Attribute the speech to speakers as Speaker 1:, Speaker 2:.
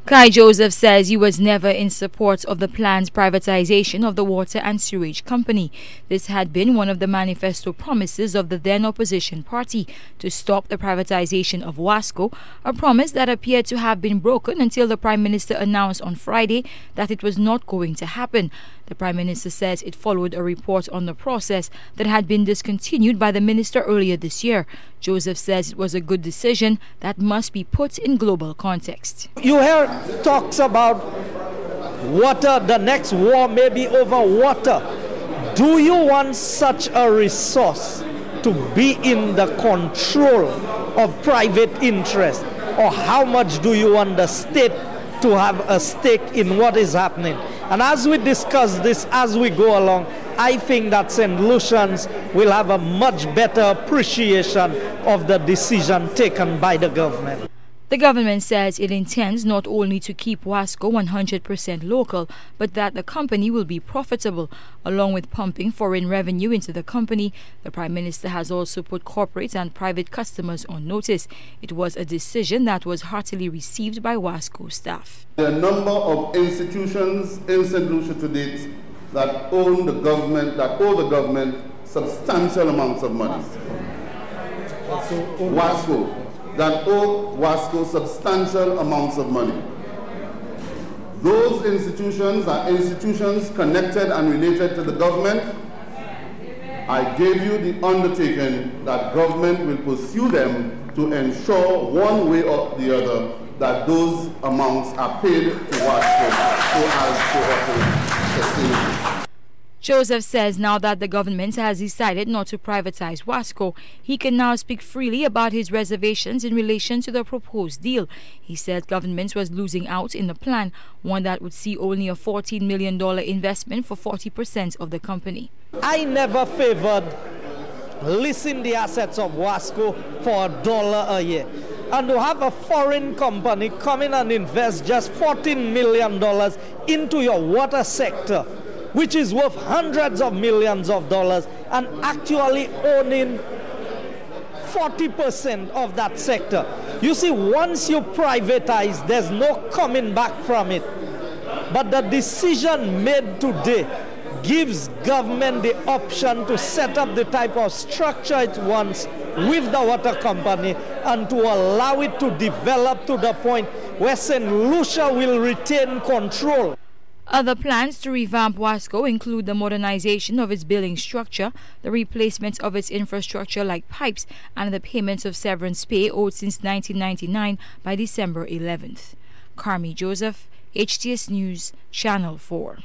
Speaker 1: Kai Joseph says he was never in support of the planned privatization of the water and sewage company. This had been one of the manifesto promises of the then opposition party to stop the privatization of WASCO, a promise that appeared to have been broken until the Prime Minister announced on Friday that it was not going to happen. The Prime Minister says it followed a report on the process that had been discontinued by the minister earlier this year. Joseph says it was a good decision that must be put in global context.
Speaker 2: You hear talks about water, the next war may be over water. Do you want such a resource to be in the control of private interest? Or how much do you want the state to have a stake in what is happening? And as we discuss this as we go along, I think that St. Lucians will have a much better appreciation of the decision taken by the government.
Speaker 1: The government says it intends not only to keep WASCO 100% local, but that the company will be profitable. Along with pumping foreign revenue into the company, the Prime Minister has also put corporate and private customers on notice. It was a decision that was heartily received by WASCO staff.
Speaker 3: There are a number of institutions in St. Lucia to date that owe the government substantial amounts of money. WASCO. That owe WASCO substantial amounts of money. Those institutions are institutions connected and related to the government. I gave you the undertaking that government will pursue them to ensure one way or the other that those amounts are paid to WASCO so as to operate sustainably.
Speaker 1: Joseph says now that the government has decided not to privatize WASCO, he can now speak freely about his reservations in relation to the proposed deal. He said government was losing out in the plan, one that would see only a $14 million investment for 40% of the company.
Speaker 2: I never favored leasing the assets of WASCO for $1 a year. And to have a foreign company come in and invest just $14 million into your water sector, which is worth hundreds of millions of dollars, and actually owning 40% of that sector. You see, once you privatize, there's no coming back from it. But the decision made today gives government the option to set up the type of structure it wants with the water company and to allow it to develop to the point where St. Lucia will retain control.
Speaker 1: Other plans to revamp WASCO include the modernization of its billing structure, the replacement of its infrastructure like pipes, and the payment of severance pay owed since 1999 by December 11th. Kai Joseph, HTS News, Channel 4.